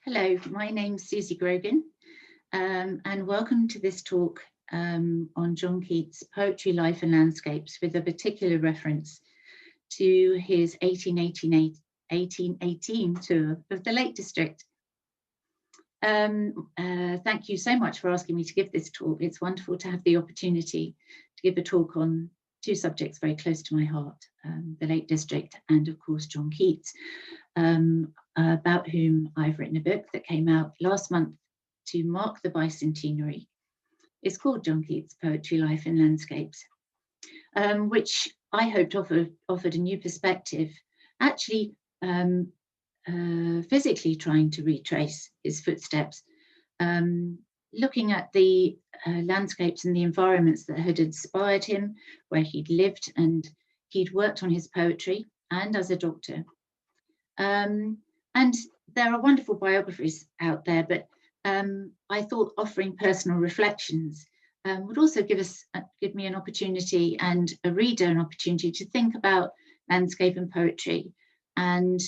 Hello, my name's Suzie Grogan, and welcome to this talk on John Keats' Poetry, Life and Landscapes, with a particular reference to his 1818 tour of the Lake District. Thank you so much for asking me to give this talk. It's wonderful to have the opportunity to give a talk on two subjects very close to my heart, the Lake District and, of course, John Keats, about whom I've written a book that came out last month to mark the bicentenary. It's called John Keats' Poetry, Life and Landscapes, which I hoped offered a new perspective, actually physically trying to retrace his footsteps, looking at the landscapes and the environments that had inspired him, where he'd lived and he'd worked on his poetry and as a doctor. And there are wonderful biographies out there, but I thought offering personal reflections would also give me an opportunity and a reader an opportunity to think about landscape and poetry and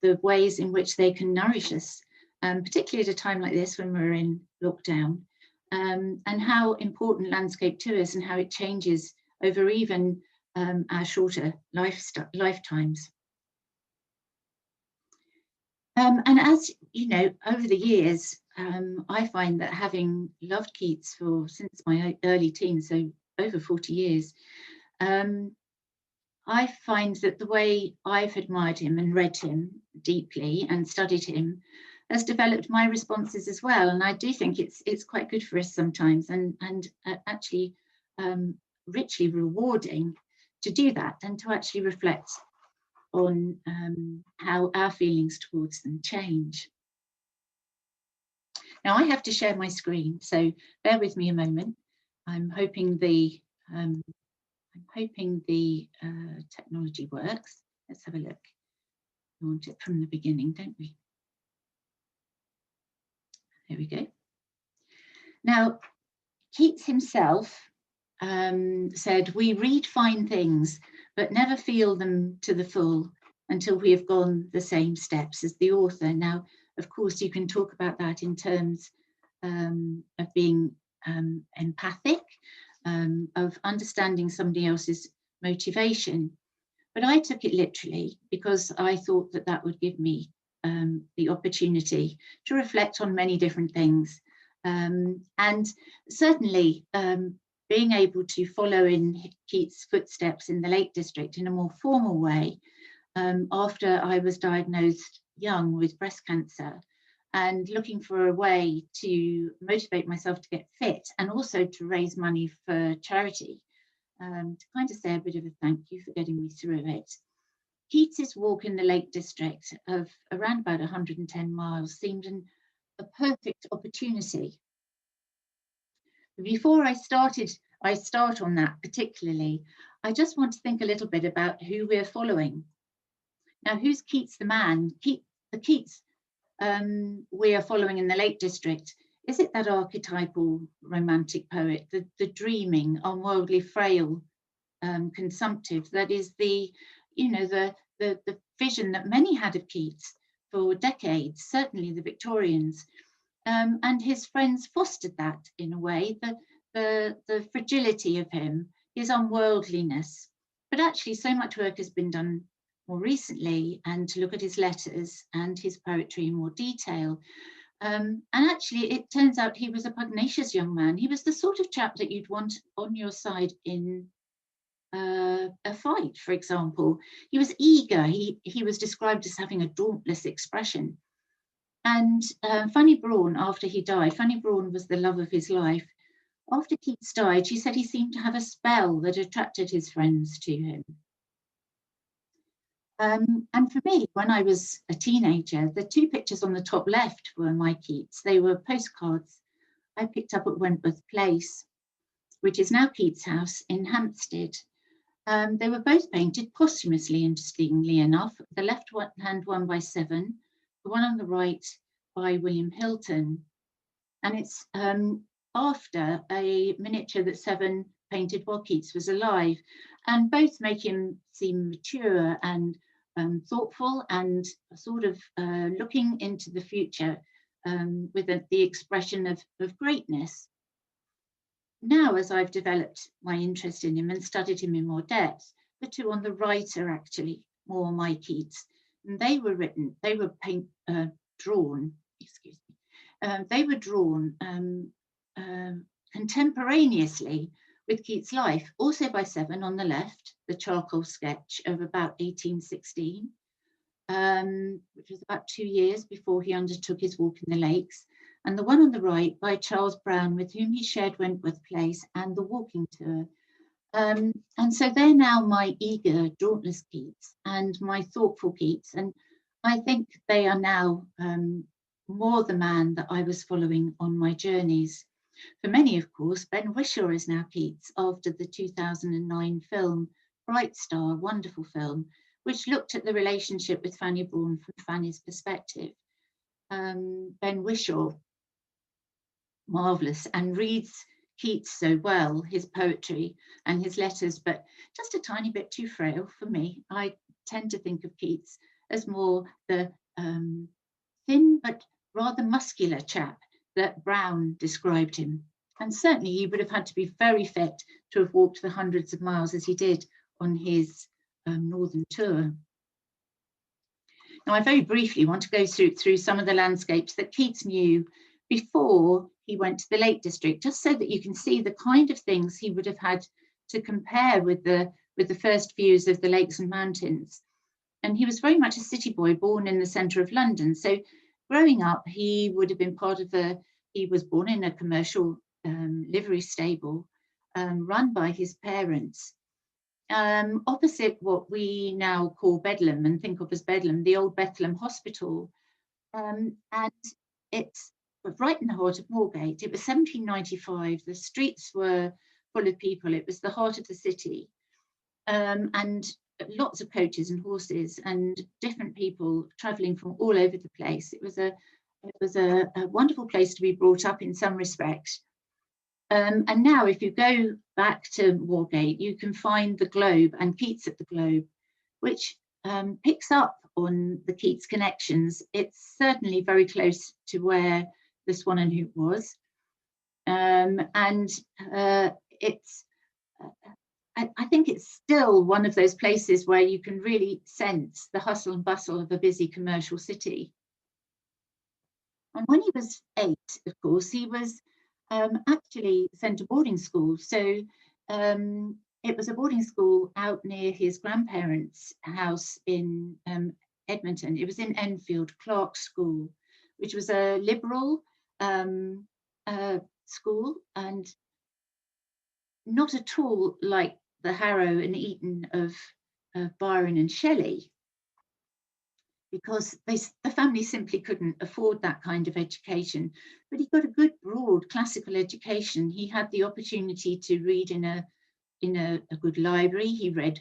the ways in which they can nourish us, particularly at a time like this when we're in lockdown, and how important landscape to us and how it changes over even our shorter lifetimes. And as you know, over the years, I find that having loved Keats since my early teens, so over 40 years, I find that the way I've admired him and read him deeply and studied him has developed my responses as well. And I do think it's quite good for us sometimes and actually richly rewarding to do that and to actually reflect on how our feelings towards them change. Now I have to share my screen, so bear with me a moment. I'm hoping the technology works. Let's have a look. We want it from the beginning, don't we? There we go. Now, Keats himself said, "We read fine things, but never feel them to the full until we have gone the same steps as the author." Now, of course, you can talk about that in terms of being empathic, of understanding somebody else's motivation. But I took it literally because I thought that that would give me the opportunity to reflect on many different things. And certainly being able to follow in Keats' footsteps in the Lake District in a more formal way after I was diagnosed young with breast cancer, and looking for a way to motivate myself to get fit and also to raise money for charity, to kind of say a bit of a thank you for getting me through it. Keats's walk in the Lake District of around about 110 miles seemed a perfect opportunity. Before I start on that particularly, I just want to think a little bit about who we're following. Now, who's Keats the man? The Keats we are following in the Lake District, is it that archetypal romantic poet, the dreaming, unworldly, frail, consumptive, that is the vision that many had of Keats for decades, certainly the Victorians, and his friends fostered that in a way, the fragility of him, his unworldliness. But actually so much work has been done more recently, and to look at his letters and his poetry in more detail. And actually it turns out he was a pugnacious young man. He was the sort of chap that you'd want on your side in a fight, for example. He was eager. He was described as having a dauntless expression. And Fanny Brawne, after he died, Fanny Brawne was the love of his life. After Keats died, she said he seemed to have a spell that attracted his friends to him. And for me, when I was a teenager, the two pictures on the top left were my Keats. They were postcards I picked up at Wentworth Place, which is now Keats' house in Hampstead. They were both painted posthumously, interestingly enough. The left-hand one by Severn, the one on the right by William Hilton. And it's after a miniature that Severn painted while Keats was alive. And both make him seem mature and thoughtful and sort of looking into the future with the expression of greatness. Now, as I've developed my interest in him and studied him in more depth, the two on the right are actually more my Keats. And they were drawn, excuse me, they were drawn contemporaneously with Keats' life, also by Severn on the left, the charcoal sketch of about 1816, which was about 2 years before he undertook his walk in the lakes, and the one on the right by Charles Brown, with whom he shared Wentworth Place and the walking tour. And so they're now my eager, dauntless Keats and my thoughtful Keats, and I think they are now more the man that I was following on my journeys. For many, of course, Ben Whishaw is now Keats after the 2009 film Bright Star, wonderful film, which looked at the relationship with Fanny Brawne from Fanny's perspective. Ben Whishaw, marvellous, and reads Keats so well, his poetry and his letters, but just a tiny bit too frail for me. I tend to think of Keats as more the thin but rather muscular chap that Brown described him. And certainly he would have had to be very fit to have walked the hundreds of miles as he did on his northern tour. Now, I very briefly want to go through some of the landscapes that Keats knew before he went to the Lake District, just so that you can see the kind of things he would have had to compare with the first views of the lakes and mountains. And he was very much a city boy, born in the centre of London. So growing up, he would have been he was born in a commercial livery stable run by his parents. Opposite what we now call Bedlam and think of as Bedlam, the old Bethlehem Hospital. And it's right in the heart of Moorgate. It was 1795. The streets were full of people. It was the heart of the city. And lots of coaches and horses and different people travelling from all over the place. It was a wonderful place to be brought up in some respects. And now if you go back to Moorgate, you can find the Globe and Keats at the Globe, which picks up on the Keats connections. It's certainly very close to where the Swan and Hoop was. I think it's still one of those places where you can really sense the hustle and bustle of a busy commercial city. And when he was 8, of course, he was actually sent to boarding school. So it was a boarding school out near his grandparents' house in Edmonton. It was in Enfield, Clark's School, which was a liberal school and not at all like the Harrow and Eton of Byron and Shelley, because the family simply couldn't afford that kind of education. But he got a good, broad classical education. He had the opportunity to read in a good library. He read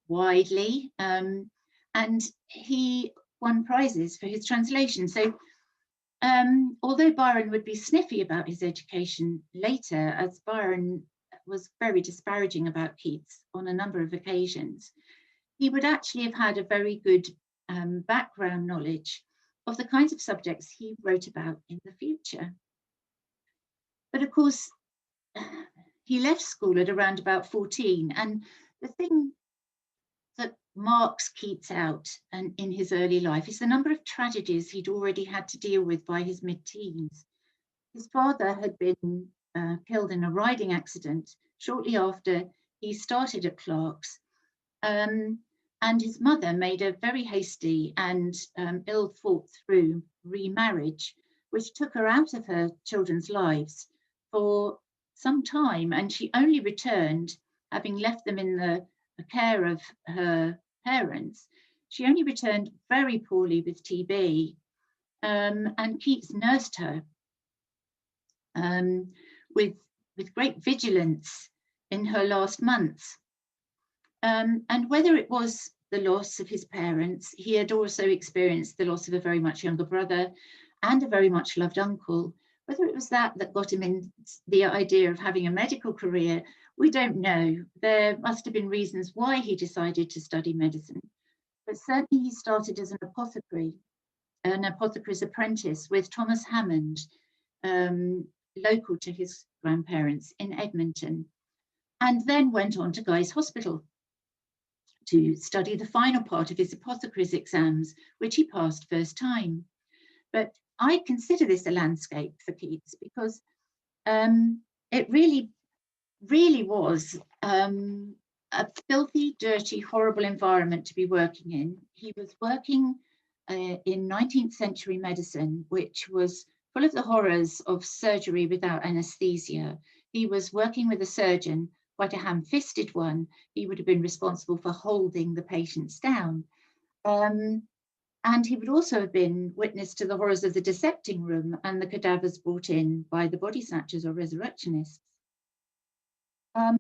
widely, and he won prizes for his translation. So although Byron would be sniffy about his education later, as Byron was very disparaging about Keats on a number of occasions, he would actually have had a very good background knowledge of the kinds of subjects he wrote about in the future. But of course, he left school at around about 14, and the thing that marks Keats out and in his early life is the number of tragedies he'd already had to deal with by his mid-teens. His father had been killed in a riding accident shortly after he started at Clark's, and his mother made a very hasty and ill thought through remarriage, which took her out of her children's lives for some time, and she only returned, having left them in the care of her parents. She only returned very poorly with TB, and Keats nursed her with great vigilance in her last months. And whether it was the loss of his parents, he had also experienced the loss of a very much younger brother and a very much loved uncle. Whether it was that got him in the idea of having a medical career, we don't know. There must have been reasons why he decided to study medicine. but certainly he started as an apothecary's apprentice with Thomas Hammond, local to his grandparents in Edmonton, and then went on to Guy's Hospital to study the final part of his apothecary's exams, which he passed first time. But I consider this a landscape for Keats because it really was a filthy, dirty, horrible environment to be working in. He was working in 19th century medicine, which was full of the horrors of surgery without anesthesia. He was working with a surgeon, quite a ham-fisted one. He would have been responsible for holding the patients down. And he would also have been witness to the horrors of the dissecting room and the cadavers brought in by the body snatchers or resurrectionists.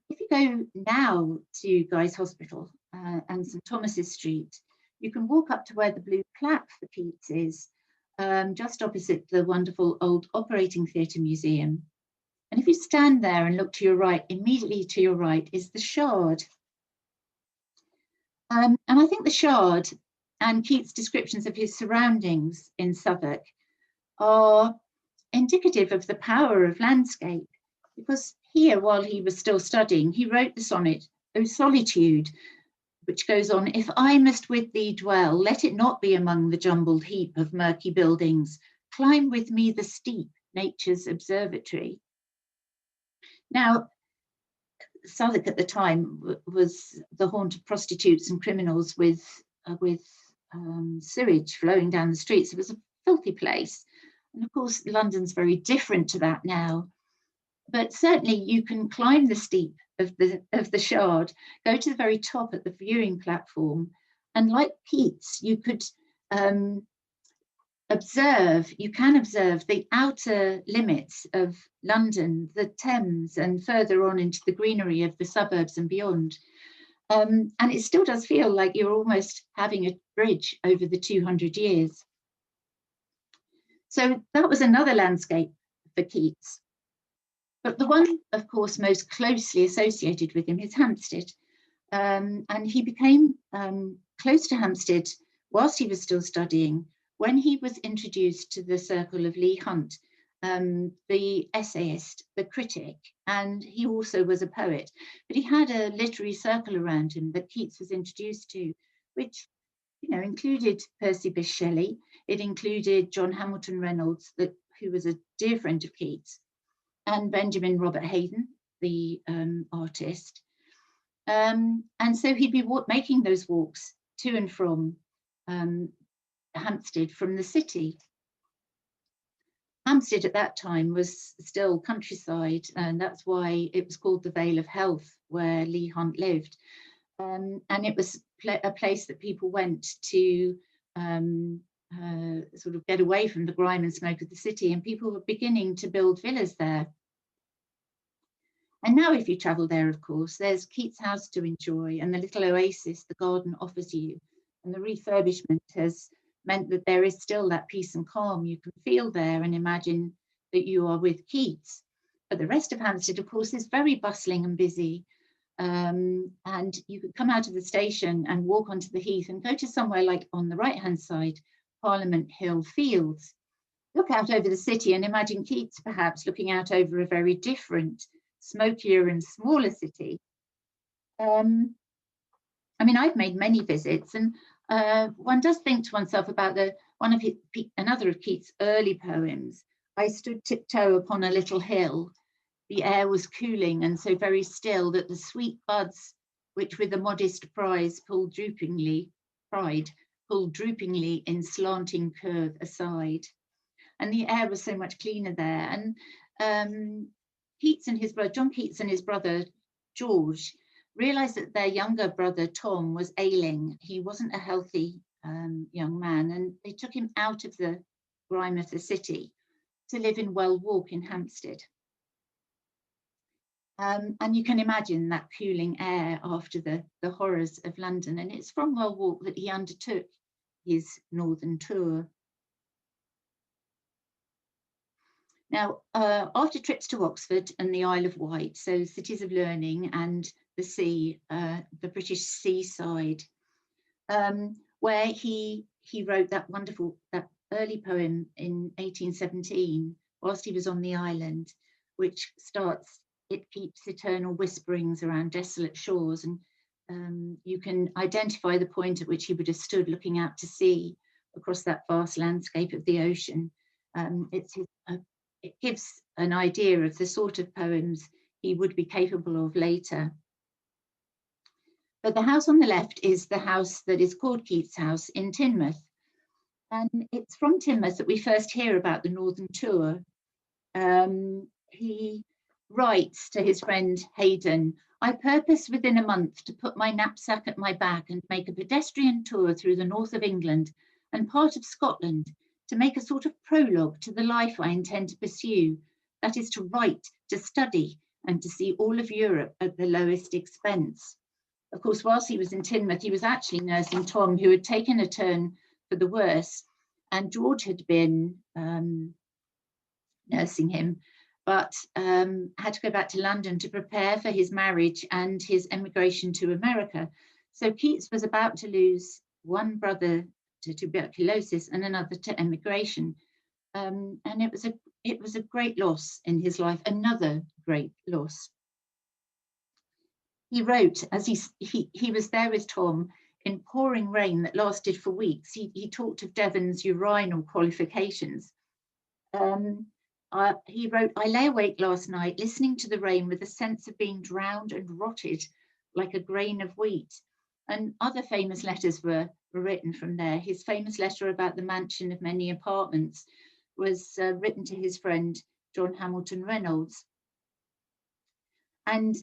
If you go now to Guy's Hospital and St Thomas's Street, you can walk up to where the blue plaque for Keats is, just opposite the wonderful old operating theatre museum. And if you stand there and look to your right, immediately to your right is the Shard. And I think the Shard and Keats' descriptions of his surroundings in Southwark are indicative of the power of landscape, because here, while he was still studying, he wrote the sonnet, O Solitude, which goes on, if I must with thee dwell, let it not be among the jumbled heap of murky buildings. Climb with me the steep, nature's observatory. Now, Southwark at the time was the haunt of prostitutes and criminals with sewage flowing down the streets. It was a filthy place. And of course, London's very different to that now. But certainly you can climb the steep of the Shard, go to the very top at the viewing platform, and like Keats, you could observe the outer limits of London, the Thames, and further on into the greenery of the suburbs and beyond. And it still does feel like you're almost having a bridge over the 200 years. So that was another landscape for Keats. But the one, of course, most closely associated with him is Hampstead. And he became close to Hampstead whilst he was still studying, when he was introduced to the circle of Leigh Hunt, the essayist, the critic, and he also was a poet. But he had a literary circle around him that Keats was introduced to, which included Percy Bysshe Shelley. It included John Hamilton Reynolds, who was a dear friend of Keats, and Benjamin Robert Hayden, the artist. And so he'd be making those walks to and from Hampstead from the city. Hampstead at that time was still countryside, and that's why it was called the Vale of Health, where Leigh Hunt lived. And it was a place that people went to sort of get away from the grime and smoke of the city, and people were beginning to build villas there. And now if you travel there, of course, there's Keats House to enjoy and the little oasis the garden offers you. And the refurbishment has meant that there is still that peace and calm you can feel there and imagine that you are with Keats. But the rest of Hampstead, of course, is very bustling and busy. And you could come out of the station and walk onto the heath and go to somewhere like on the right-hand side, Parliament Hill Fields. Look out over the city and imagine Keats perhaps looking out over a very different, smokier and smaller city. I mean, I've made many visits, and one does think to oneself about another of Keats' early poems. I stood tiptoe upon a little hill. The air was cooling and so very still that the sweet buds, which with a modest pride pulled droopingly in slanting curve aside. And the air was so much cleaner there. And Keats and his brother, John Keats and his brother George, realised that their younger brother Tom was ailing. He wasn't a healthy young man, and they took him out of the grime of the city to live in Well Walk in Hampstead. And you can imagine that cooling air after the horrors of London. And it's from Well Walk that he undertook his northern tour. Now, after trips to Oxford and the Isle of Wight, so cities of learning and the sea, the British seaside, where he wrote that early poem in 1817, whilst he was on the island, which starts, "It keeps eternal whisperings around desolate shores," and you can identify the point at which he would have stood looking out to sea across that vast landscape of the ocean. It gives an idea of the sort of poems he would be capable of later. But the house on the left is the house that is called Keats' house in Teignmouth. And it's from Teignmouth that we first hear about the Northern Tour. He writes to his friend Haydon, "I purpose within a month to put my knapsack at my back and make a pedestrian tour through the north of England and part of Scotland, to make a sort of prologue to the life I intend to pursue, that is to write, to study, and to see all of Europe at the lowest expense." Of course, whilst he was in Teignmouth, he was actually nursing Tom, who had taken a turn for the worse, and George had been nursing him, but had to go back to London to prepare for his marriage and his emigration to America. So Keats was about to lose one brother to tuberculosis and another to emigration. And it was a great loss in his life, another great loss. He wrote, as he was there with Tom in pouring rain that lasted for weeks. He talked of Devon's urinal qualifications. He wrote, "I lay awake last night listening to the rain with a sense of being drowned and rotted like a grain of wheat." And other famous letters were written from there. His famous letter about the mansion of many apartments was written to his friend John Hamilton Reynolds. And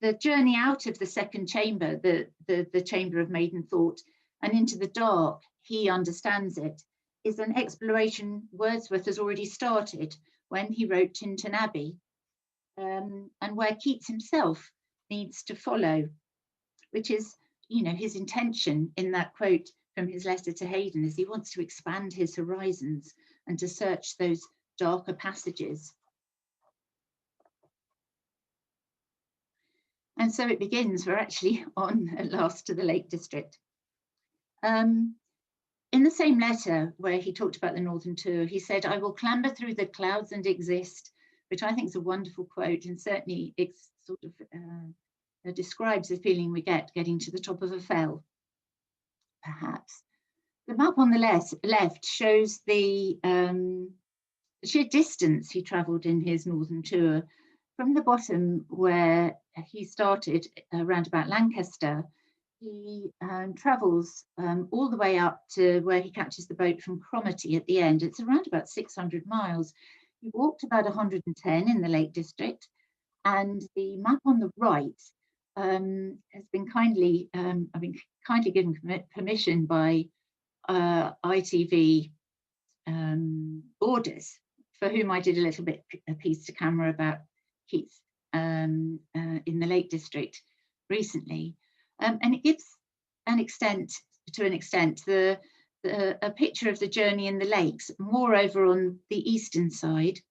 the journey out of the second chamber, the chamber of maiden thought, and into the dark, he understands it, is an exploration Wordsworth has already started when he wrote Tintern Abbey, and where Keats himself needs to follow, which is, his intention in that quote from his letter to Haydon, is he wants to expand his horizons and to search those darker passages. And so it begins. We're actually on at last to the Lake District. In the same letter where he talked about the Northern Tour, he said, "I will clamber through the clouds and exist," which I think is a wonderful quote, and certainly it's sort of describes the feeling we get getting to the top of a fell, perhaps. The map on the left shows the sheer distance he travelled in his Northern Tour. From the bottom where he started around about Lancaster, he travels all the way up to where he catches the boat from Cromarty at the end. It's around about 600 miles. He walked about 110 in the Lake District, and the map on the right has been kindly given permission by ITV Borders, for whom I did a piece to camera about Keats in the Lake District recently, and it gives a picture of the journey in the lakes, moreover on the eastern side,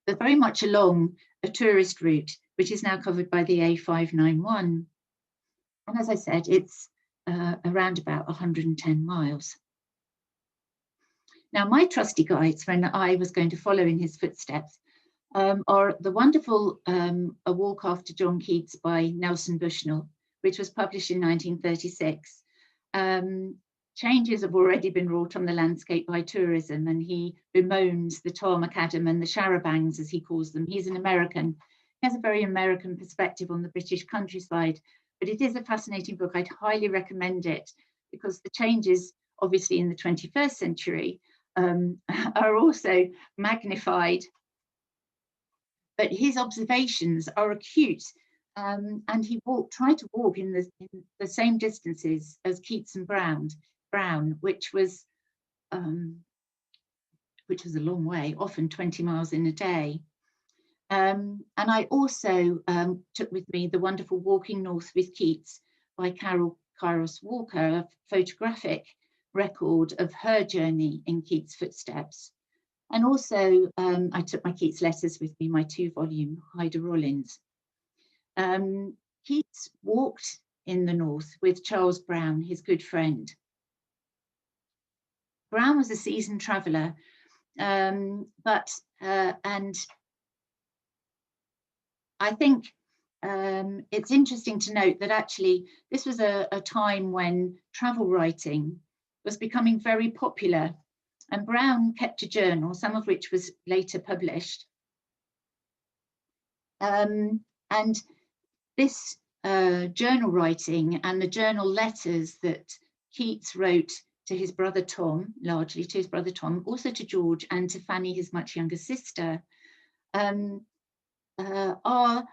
but very much along a tourist route, which is now covered by the A591. And as I said, it's around about 110 miles. Now, my trusty guides, when I was going to follow in his footsteps, are the wonderful A Walk After John Keats by Nelson Bushnell, which was published in 1936. Changes have already been wrought on the landscape by tourism, and he bemoans the tar macadam and the charabancs, as he calls them. He's an American. He has a very American perspective on the British countryside, but it is a fascinating book. I'd highly recommend it, because the changes, obviously, in the 21st century are also magnified, but his observations are acute, and he tried to walk in the same distances as Keats and Brown, which was a long way, often 20 miles in a day. And I also took with me the wonderful Walking North with Keats by Carol Kairos Walker, a photographic record of her journey in Keats' footsteps. And also, I took my Keats letters with me, my 2-volume Hyder Rollins. Keats walked in the north with Charles Brown, his good friend. Brown was a seasoned traveller, and I think it's interesting to note that actually this was a time when travel writing was becoming very popular, and Brown kept a journal, some of which was later published. And this journal writing and the journal letters that Keats wrote to his brother Tom, largely to his brother Tom, also to George and to Fanny, his much younger sister, are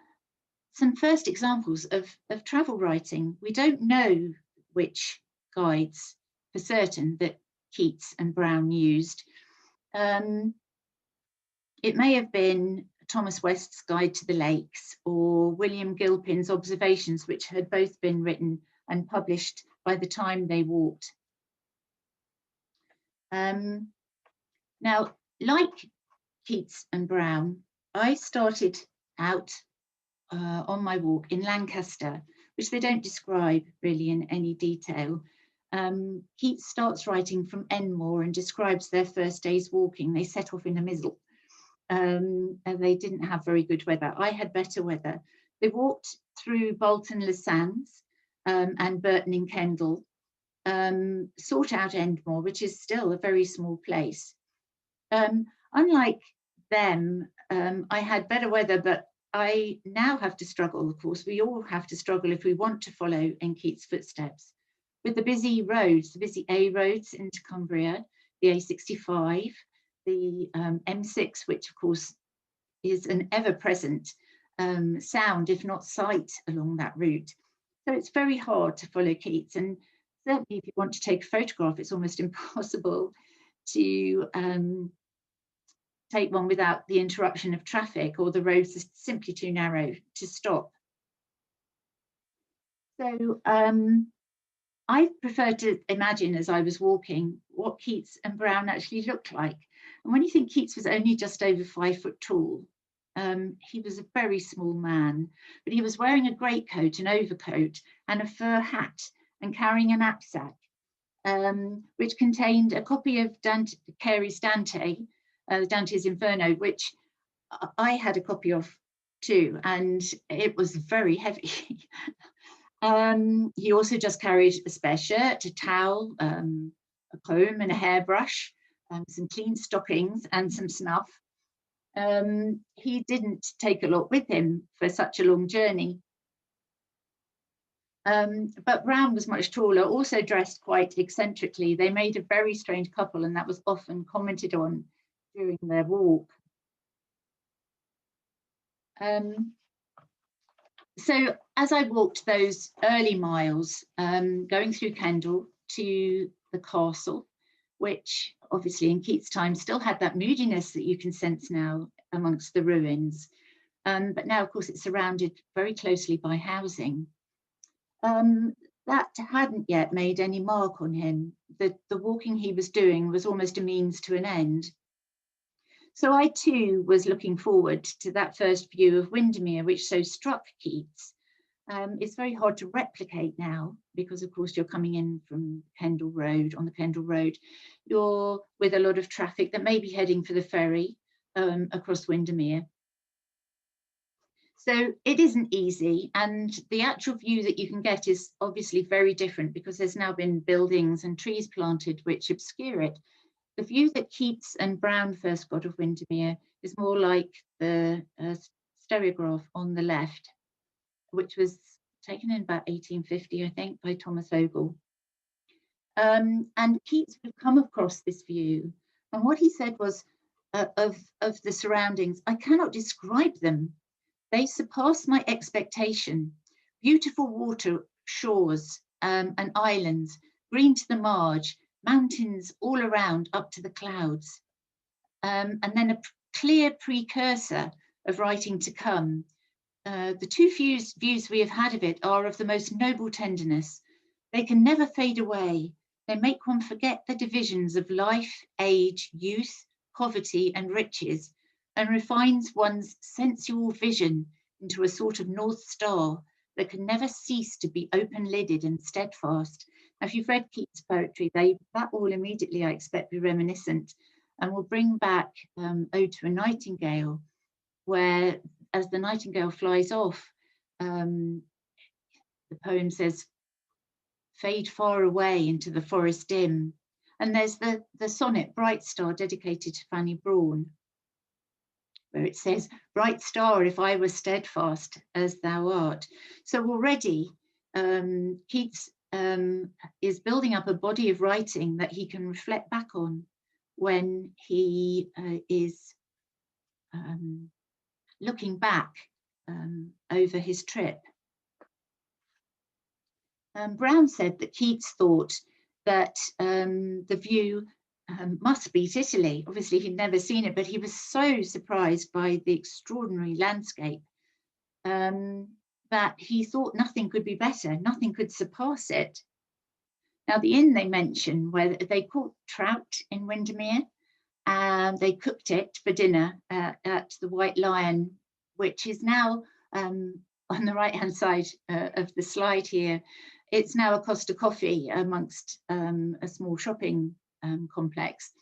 some first examples of travel writing. We don't know which guides for certain that Keats and Brown used. It may have been Thomas West's Guide to the Lakes or William Gilpin's Observations, which had both been written and published by the time they walked. Now, like Keats and Brown, I started out on my walk in Lancaster, which they don't describe really in any detail. Keats starts writing from Enmore and describes their first day's walking. They set off in a mizzle, and they didn't have very good weather. I had better weather. They walked through Bolton le Sands and Burton in Kendal, sought out Endmore, which is still a very small place. Unlike them, I had better weather, but I now have to struggle, of course, we all have to struggle if we want to follow in Keats' footsteps, with the busy roads, the busy A roads into Cumbria, the A65, the M6, which of course is an ever-present sound, if not sight, along that route. So it's very hard to follow Keats, and certainly if you want to take a photograph, it's almost impossible to take one without the interruption of traffic, or the roads are simply too narrow to stop. So I prefer to imagine as I was walking what Keats and Brown actually looked like. And when you think Keats was only just over 5 foot tall, he was a very small man, but he was wearing a greatcoat, an overcoat, and a fur hat, and carrying a knapsack, which contained a copy of Cary's Dante, Dante's Inferno, which I had a copy of too, and it was very heavy. He also just carried a spare shirt, a towel, a comb and a hairbrush, some clean stockings and some snuff. He didn't take a lot with him for such a long journey. But Brown was much taller, also dressed quite eccentrically. They made a very strange couple, and that was often commented on during their walk. So as I walked those early miles, going through Kendal to the castle, which obviously in Keats' time still had that moodiness that you can sense now amongst the ruins, but now of course it's surrounded very closely by housing. That hadn't yet made any mark on him. The walking he was doing was almost a means to an end. So I too was looking forward to that first view of Windermere, which so struck Keats. It's very hard to replicate now because, of course, you're coming in from Kendal Road, on the Kendal Road. You're with a lot of traffic that may be heading for the ferry across Windermere. So it isn't easy, and the actual view that you can get is obviously very different because there's now been buildings and trees planted which obscure it. The view that Keats and Brown first got of Windermere is more like the stereograph on the left, which was taken in about 1850, I think, by Thomas Ogle. And Keats would come across this view, and what he said was of the surroundings, I cannot describe them. They surpass my expectation. Beautiful water, shores and islands, green to the marge, mountains all around up to the clouds. And then a clear precursor of writing to come. The two views we have had of it are of the most noble tenderness. They can never fade away. They make one forget the divisions of life, age, youth, poverty, and riches, and refines one's sensual vision into a sort of North Star that can never cease to be open-lidded and steadfast. Now, if you've read Keats' poetry, that will immediately, I expect, be reminiscent, and will bring back Ode to a Nightingale, where as the nightingale flies off, the poem says, "Fade far away into the forest dim." And there's the sonnet Bright Star, dedicated to Fanny Brawne, where it says, "Bright star, if I were steadfast as thou art." So already Keats is building up a body of writing that he can reflect back on when he is looking back over his trip. Brown said that Keats thought that the view must beat Italy. Obviously, he'd never seen it, but he was so surprised by the extraordinary landscape that he thought nothing could be better, nothing could surpass it. Now, the inn they mention, where they caught trout in Windermere, and they cooked it for dinner at the White Lion, which is now on the right-hand side of the slide here. It's now a Costa Coffee amongst a small shopping complex.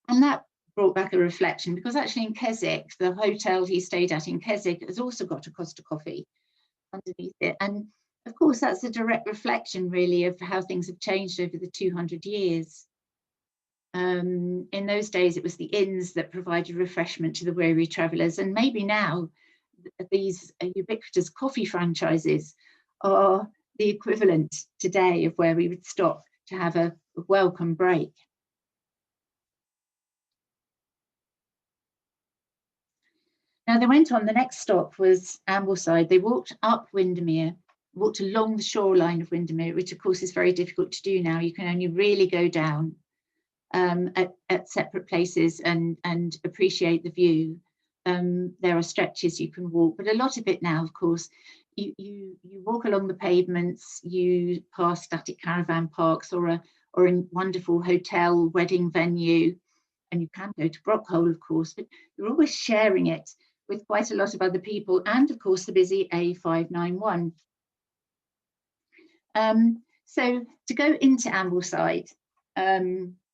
And that brought back a reflection, because actually in Keswick, the hotel he stayed at in Keswick has also got a Costa Coffee underneath it. And of course, that's a direct reflection, really, of how things have changed over the 200 years. In those days, it was the inns that provided refreshment to the weary travellers. And maybe now, these ubiquitous coffee franchises are the equivalent today of where we would stop to have a welcome break. Now they went on, the next stop was Ambleside. They walked up Windermere, walked along the shoreline of Windermere, which of course is very difficult to do now. You can only really go down at separate places and appreciate the view. There are stretches you can walk, but a lot of it now, of course, you walk along the pavements, you pass static caravan parks or a wonderful hotel wedding venue, and you can go to Brockhole, of course, but you're always sharing it with quite a lot of other people, and of course the busy A591. So to go into Ambleside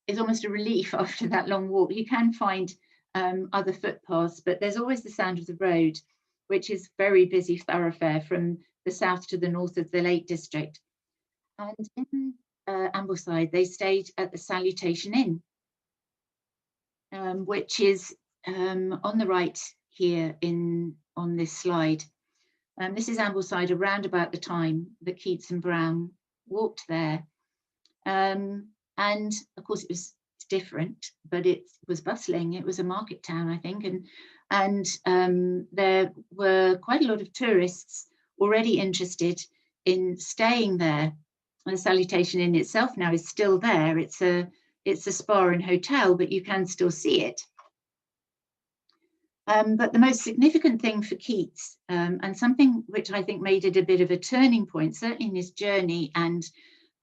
is almost a relief after that long walk. You can find other footpaths, but there's always the sound of the road, which is very busy thoroughfare from the south to the north of the Lake District. And in Ambleside, they stayed at the Salutation Inn, which is on the right here on this slide. This is Ambleside around about the time that Keats and Brown walked there. And of course it was different, but it was bustling. It was a market town, I think, and there were quite a lot of tourists already interested in staying there. And the Salutation Inn itself now is still there. It's a spa and hotel, but you can still see it. But the most significant thing for Keats, and something which I think made it a bit of a turning point, certainly in his journey and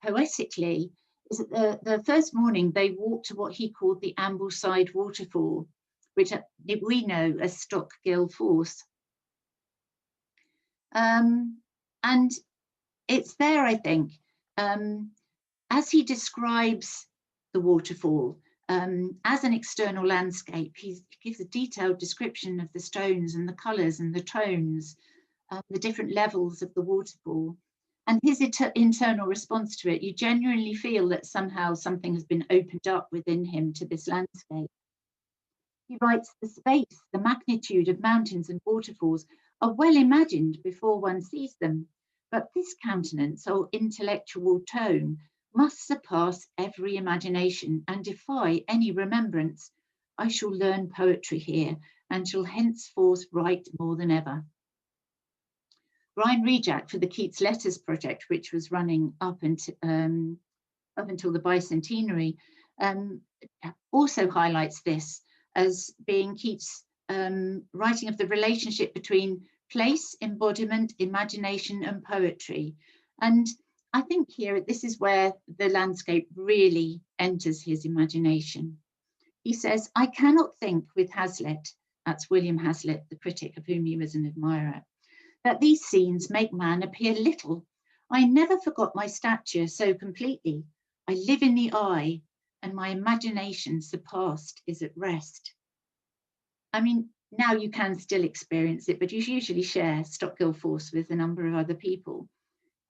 poetically, is that the first morning they walked to what he called the Ambleside waterfall, which we know as Stockgill Falls. And it's there, I think, as he describes the waterfall as an external landscape, he gives a detailed description of the stones and the colours and the tones, the different levels of the waterfall. And his internal response to it, you genuinely feel that somehow something has been opened up within him to this landscape. He writes, the space, the magnitude of mountains and waterfalls are well imagined before one sees them, but this countenance or intellectual tone must surpass every imagination and defy any remembrance. I shall learn poetry here and shall henceforth write more than ever. Brian Rejack for the Keats Letters project, which was running up until the bicentenary, also highlights this as being Keats' writing of the relationship between place, embodiment, imagination, and poetry. And I think here, this is where the landscape really enters his imagination. He says, I cannot think with Hazlitt, that's William Hazlitt, the critic of whom he was an admirer, that these scenes make man appear little. I never forgot my stature so completely. I live in the eye, and my imagination surpassed is at rest. I mean, now you can still experience it, but you usually share Stockhill Force with a number of other people.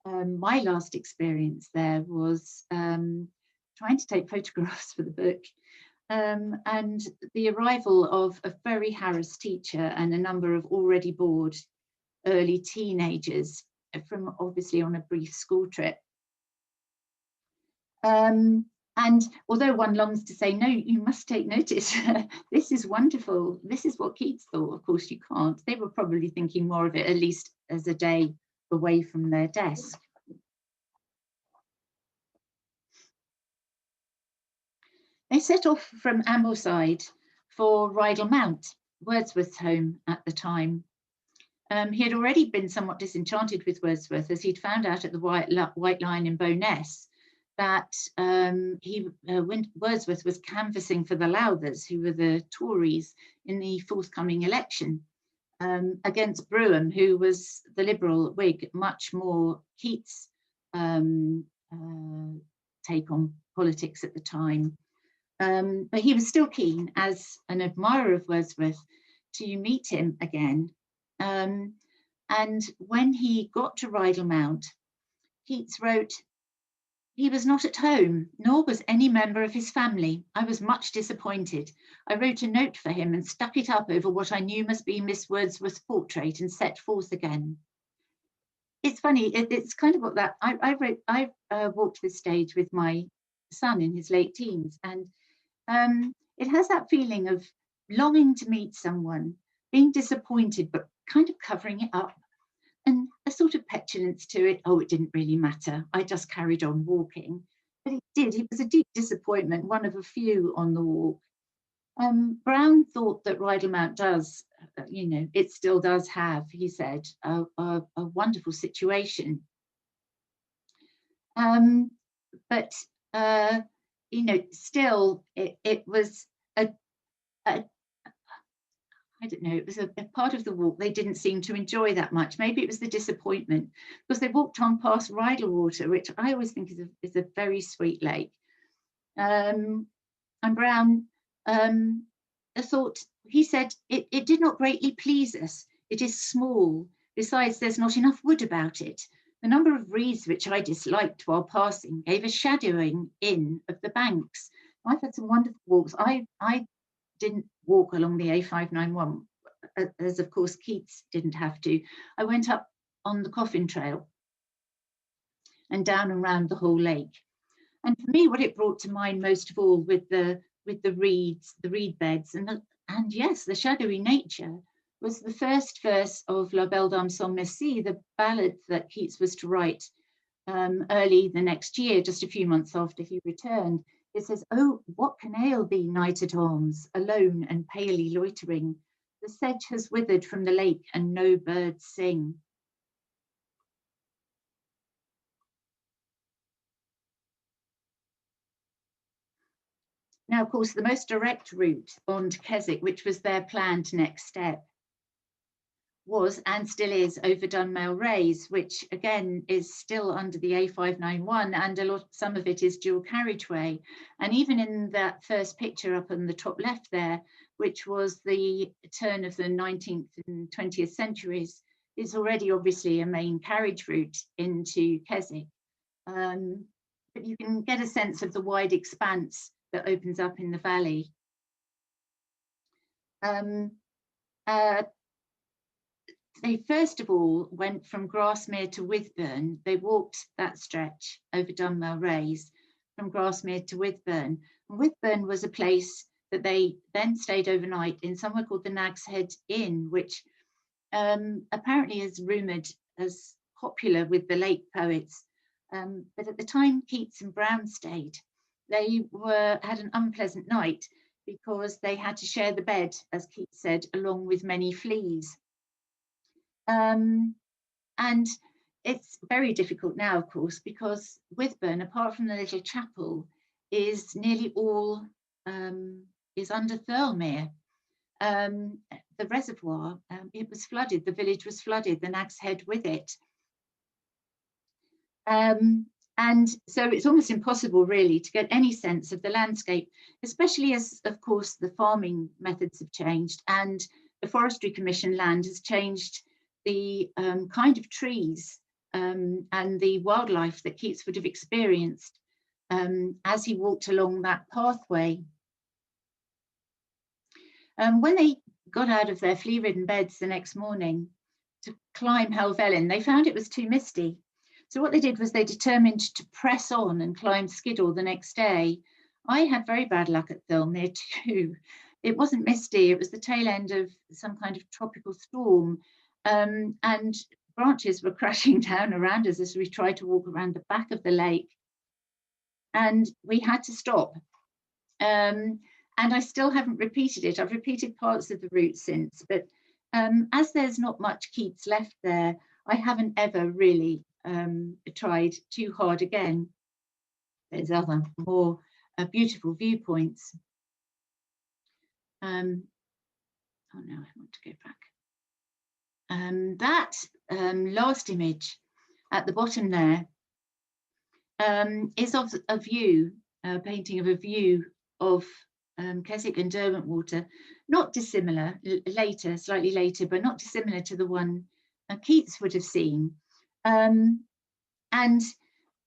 My last experience there was trying to take photographs for the book, and the arrival of a very harassed teacher and a number of already bored early teenagers from obviously on a brief school trip. And although one longs to say, no, you must take notice, this is wonderful, this is what Keats thought, of course you can't. They were probably thinking more of it, at least as a day away from their desk. They set off from Ambleside for Rydal Mount, Wordsworth's home at the time. He had already been somewhat disenchanted with Wordsworth, as he'd found out at the White Lion in Bowness that Wordsworth was canvassing for the Lowthers, who were the Tories, in the forthcoming election, against Brougham, who was the Liberal Whig, much more Keats' take on politics at the time. But he was still keen, as an admirer of Wordsworth, to meet him again. And when he got to Rydal Mount, Keats wrote, "He was not at home, nor was any member of his family. I was much disappointed. I wrote a note for him and stuck it up over what I knew must be Miss Wordsworth's portrait and set forth again." It's funny, it's kind of what that, I walked this stage with my son in his late teens, and it has that feeling of longing to meet someone, being disappointed, but kind of covering it up, and a sort of petulance to it. Oh, it didn't really matter. I just carried on walking. But it did. It was a deep disappointment, one of a few on the walk. Brown thought that Rydal Mount does, it still does have, he said, a wonderful situation. But still, it was I don't know, it was a part of the walk they didn't seem to enjoy that much. Maybe it was the disappointment, because they walked on past Rydal Water, which I always think is a very sweet lake. And Brown thought, he said, it did not greatly please us. It is small. Besides, there's not enough wood about it. The number of reeds which I disliked while passing gave a shadowing in of the banks. I've had some wonderful walks. I didn't walk along the A591, as of course Keats didn't have to. I went up on the Coffin Trail and down and round the whole lake. And for me, what it brought to mind most of all, with the reeds, the reed beds, and yes, the shadowy nature, was the first verse of La Belle Dame sans Merci, the ballad that Keats was to write early the next year, just a few months after he returned. It says, "Oh, what can ail thee, knight-at-arms, alone and palely loitering? The sedge has withered from the lake and no birds sing." Now, of course, the most direct route on to Keswick, which was their planned next step, was and still is over Dunmail Raise, which again is still under the A591, and some of it is dual carriageway. And even in that first picture up on the top left there, which was the turn of the 19th and 20th centuries, is already obviously a main carriage route into Keswick. But you can get a sense of the wide expanse that opens up in the valley. They first of all went from Grasmere to Withburn. They walked that stretch over Dunmail Raise from Grasmere to Withburn. And Withburn was a place that they then stayed overnight in somewhere called the Nag's Head Inn, which apparently is rumoured as popular with the lake poets. But at the time Keats and Brown stayed, they had an unpleasant night because they had to share the bed, as Keats said, along with many fleas. And it's very difficult now, of course, because Withburn, apart from the little chapel, is nearly all is under Thirlmere. the reservoir, it was flooded, the village was flooded, the Nag's Head with it. And so it's almost impossible really to get any sense of the landscape, especially as, of course, the farming methods have changed and the Forestry Commission land has changed the kind of trees and the wildlife that Keats would have experienced as he walked along that pathway. When they got out of their flea-ridden beds the next morning to climb Helvellyn, they found it was too misty. So what they did was they determined to press on and climb Skiddaw the next day. I had very bad luck at Thirlmere too. It wasn't misty, it was the tail end of some kind of tropical storm. And branches were crashing down around us as we tried to walk around the back of the lake. And we had to stop. And I still haven't repeated it. I've repeated parts of the route since, but as there's not much Keats left there, I haven't ever really tried too hard again. There's other more beautiful viewpoints. Oh no, I want to go back. That last image at the bottom there is of a view, a painting of a view of Keswick and Derwentwater, not dissimilar, later, slightly later, but not dissimilar to the one Keats would have seen. And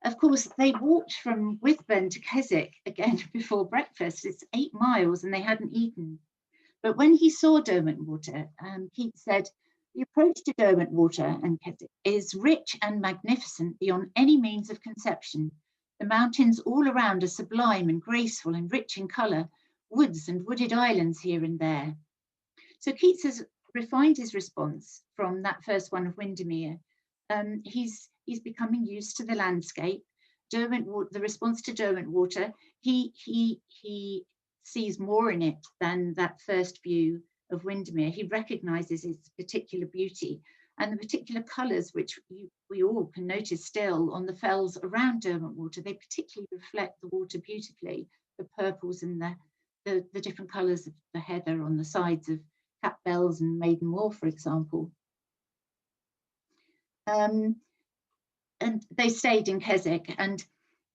of course, they walked from Whitburn to Keswick again before breakfast. It's 8 miles and they hadn't eaten. But when he saw Derwentwater, Keats said, "The approach to Derwentwater and Keswick is rich and magnificent beyond any means of conception. The mountains all around are sublime and graceful and rich in colour, woods and wooded islands here and there." So Keats has refined his response from that first one of Windermere. He's becoming used to the landscape. Derwentwater, the response to Derwentwater, he sees more in it than that first view of Windermere. He recognises its particular beauty and the particular colours which we all can notice still on the fells around Derwentwater. They particularly reflect the water beautifully, the purples and the different colours of the heather on the sides of Cap Bells and Maiden Moor, for example. And they stayed in Keswick, and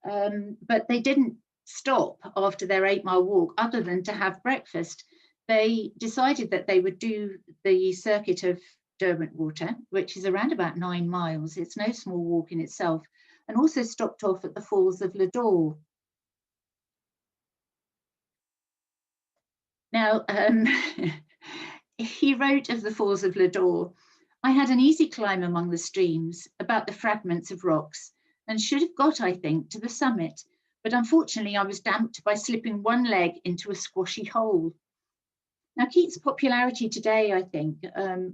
but they didn't stop after their 8-mile walk other than to have breakfast. They decided that they would do the circuit of Derwentwater, which is around about 9 miles. It's no small walk in itself, and also stopped off at the Falls of Lador. Now, he wrote of the Falls of Lador, "I had an easy climb among the streams, about the fragments of rocks, and should have got, I think, to the summit, but unfortunately I was damped by slipping one leg into a squashy hole." Now, Keats' popularity today, I think,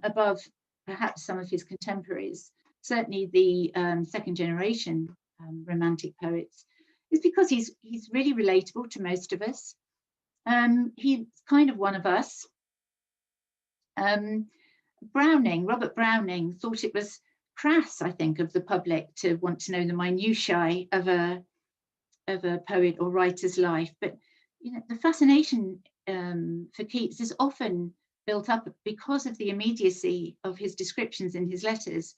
above perhaps some of his contemporaries, certainly the second generation Romantic poets, is because he's really relatable to most of us. He's kind of one of us. Robert Browning, thought it was crass, I think, of the public to want to know the minutiae of a poet or writer's life. But you know, the fascination for Keats is often built up because of the immediacy of his descriptions in his letters,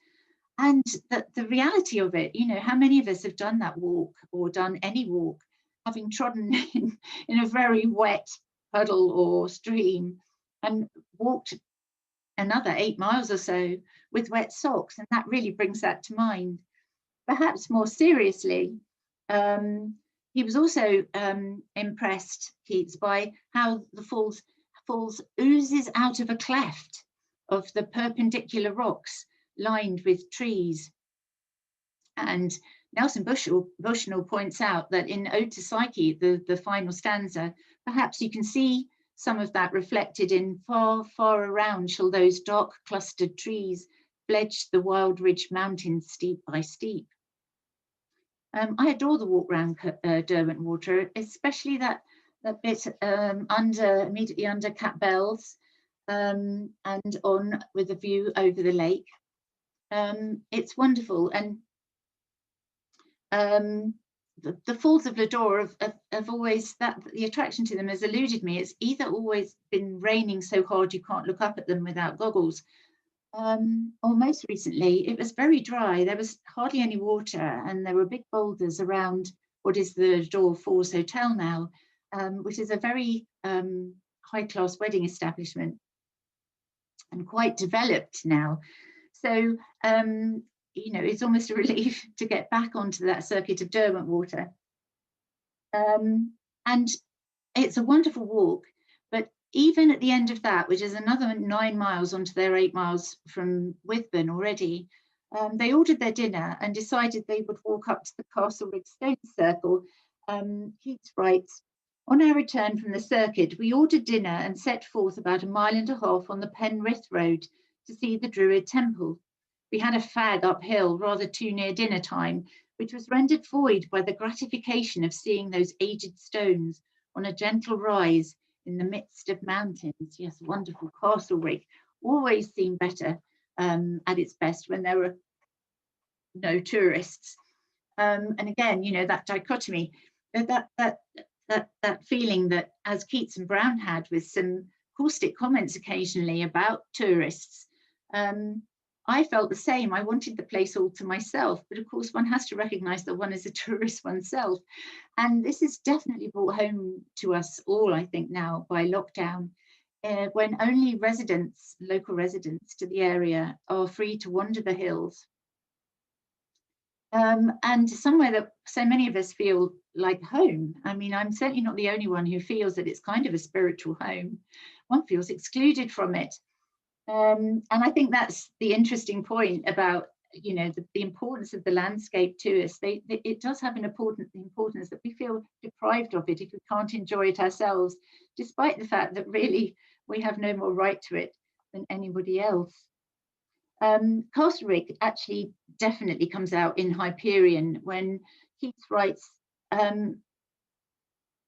and the reality of it. You know, how many of us have done that walk or done any walk, having trodden in a very wet puddle or stream and walked another 8 miles or so with wet socks, and that really brings that to mind. Perhaps more seriously, he was also impressed, Keats, by how the falls oozes out of a cleft of the perpendicular rocks lined with trees. And Nelson Bushnell points out that in Ode to Psyche, the final stanza, perhaps you can see some of that reflected in "Far, far around shall those dark clustered trees fledge the wild ridged mountains steep by steep." I adore the walk round Derwentwater, especially that bit immediately under Cap Bells and on with a view over the lake. It's wonderful, and the Falls of Lador have always, the attraction to them has eluded me. It's either always been raining so hard you can't look up at them without goggles, or most recently it was very dry. There was hardly any water, and there were big boulders around what is the Lador Falls Hotel now, which is a very high-class wedding establishment and quite developed now. So it's almost a relief to get back onto that circuit of Derwent water. And it's a wonderful walk, but even at the end of that, which is another 9 miles onto their 8 miles from Withburn already, they ordered their dinner and decided they would walk up to the Castlereagh Stone Circle. Keats writes, "On our return from the circuit, we ordered dinner and set forth about 1.5 miles on the Penrith Road to see the Druid Temple. We had a fag uphill, rather too near dinner time, which was rendered void by the gratification of seeing those aged stones on a gentle rise in the midst of mountains." Yes, wonderful. Castlereagh always seemed better at its best when there were no tourists. And again, that dichotomy, that feeling that, as Keats and Brown had, with some caustic comments occasionally about tourists, I felt the same. I wanted the place all to myself, but of course one has to recognise that one is a tourist oneself. And this is definitely brought home to us all, I think, now by lockdown, when only local residents to the area are free to wander the hills. And somewhere that so many of us feel like home. I mean, I'm certainly not the only one who feels that it's kind of a spiritual home. One feels excluded from it. And I think that's the interesting point about, the importance of the landscape to us. It does have the importance that we feel deprived of it if we can't enjoy it ourselves, despite the fact that really we have no more right to it than anybody else. Castlereagh actually definitely comes out in Hyperion when Keats writes,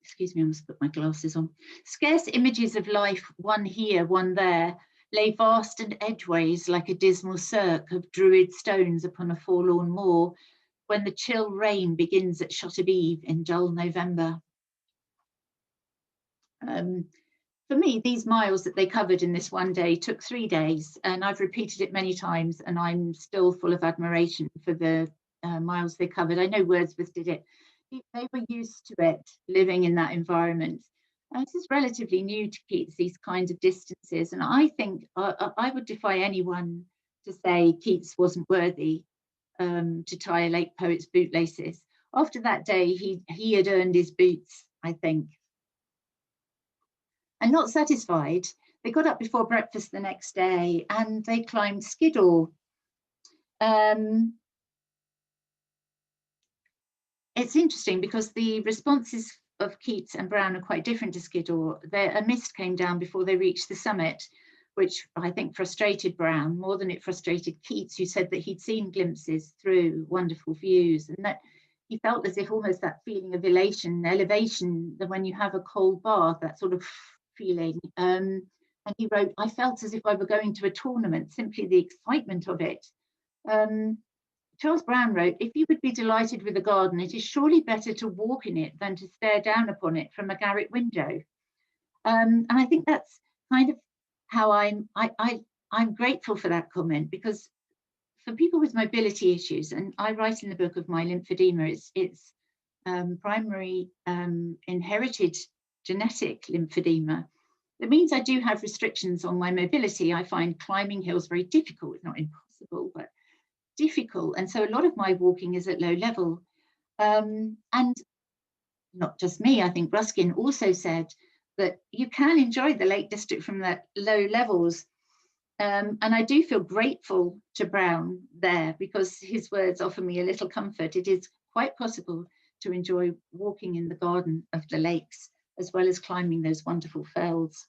excuse me, I must put my glasses on. "Scarce images of life, one here, one there, lay vast and edgeways like a dismal cirque of druid stones upon a forlorn moor, when the chill rain begins at shot of eve in dull November." For me, these miles that they covered in this one day took 3 days, and I've repeated it many times, and I'm still full of admiration for the miles they covered. I know Wordsworth did it. They were used to it, living in that environment. This is relatively new to Keats, these kinds of distances, and I think I would defy anyone to say Keats wasn't worthy to tie a lake poet's bootlaces. After that day, he had earned his boots, I think. And not satisfied, they got up before breakfast the next day and they climbed Skiddaw. It's interesting because the responses of Keats and Brown are quite different to Skiddaw. A mist came down before they reached the summit, which I think frustrated Brown more than it frustrated Keats, who said that he'd seen glimpses through wonderful views, and that he felt as if almost that feeling of elevation, that when you have a cold bath, that sort of feeling. And he wrote, "I felt as if I were going to a tournament, simply the excitement of it." Charles Brown wrote, "If you would be delighted with a garden, it is surely better to walk in it than to stare down upon it from a garret window." And I think that's kind of how I'm grateful for that comment, because for people with mobility issues, and I write in the book of my lymphedema, it's primary inherited genetic lymphedema. It means I do have restrictions on my mobility. I find climbing hills very difficult, not impossible, but difficult. And so a lot of my walking is at low level. And not just me, I think Ruskin also said that you can enjoy the Lake District from the low levels. And I do feel grateful to Brown there, because his words offer me a little comfort. It is quite possible to enjoy walking in the garden of the lakes, as well as climbing those wonderful fells.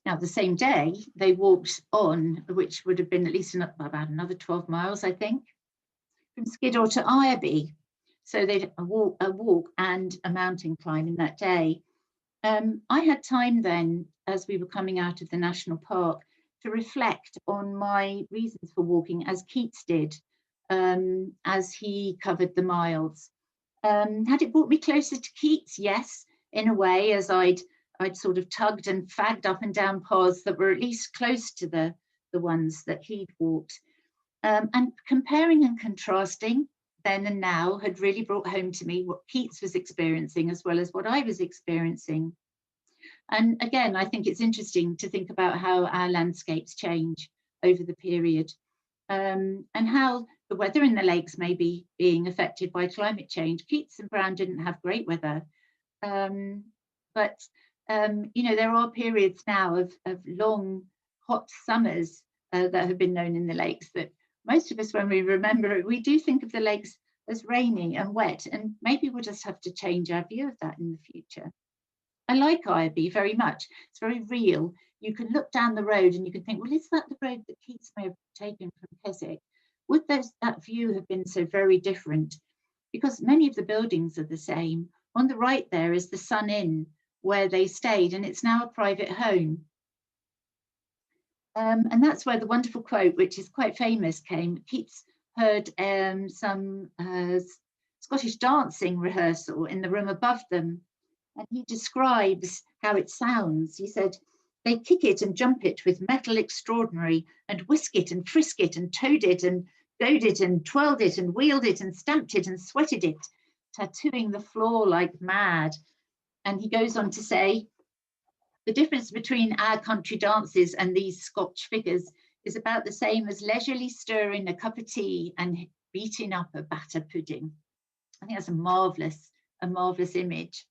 Now, the same day, they walked on, which would have been at least about another 12 miles, I think, from Skiddaw to Irby. So they did a walk and a mountain climb in that day. I had time then, as we were coming out of the national park, to reflect on my reasons for walking, as Keats did, as he covered the miles. Had it brought me closer to Keats? Yes, in a way, as I'd sort of tugged and fagged up and down paths that were at least close to the ones that he'd walked. And comparing and contrasting then and now had really brought home to me what Keats was experiencing as well as what I was experiencing. And again, I think it's interesting to think about how our landscapes change over the period, and how the weather in the lakes may be being affected by climate change. Keats and Brown didn't have great weather, but you know, there are periods now of long, hot summers that have been known in the lakes that most of us, when we remember it, we do think of the lakes as rainy and wet, and maybe we'll just have to change our view of that in the future. I like Irby very much. It's very real. You can look down the road and you can think, well, is that the road that Keats may have taken from Keswick? Would that view have been so very different? Because many of the buildings are the same. On the right there is the Sun Inn where they stayed, and it's now a private home. And that's where the wonderful quote, which is quite famous, came. Keats heard some Scottish dancing rehearsal in the room above them. And he describes how it sounds. He said, they kick it and jump it with metal extraordinary, and whisk it and frisk it and toed it and goad it and twirled it and wheeled it and stamped it and sweated it, tattooing the floor like mad. And he goes on to say, the difference between our country dances and these Scotch figures is about the same as leisurely stirring a cup of tea and beating up a batter pudding. I think that's a marvelous image.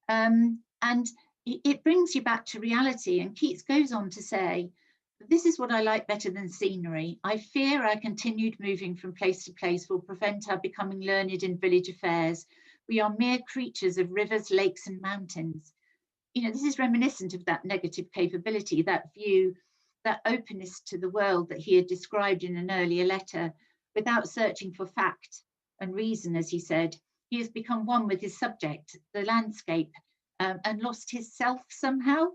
And it brings you back to reality. And Keats goes on to say, this is what I like better than scenery. I fear our continued moving from place to place will prevent our becoming learned in village affairs. We are mere creatures of rivers, lakes, and mountains. You know, this is reminiscent of that negative capability, that view, that openness to the world that he had described in an earlier letter, without searching for fact and reason, as he said. He has become one with his subject, the landscape, and lost his self somehow.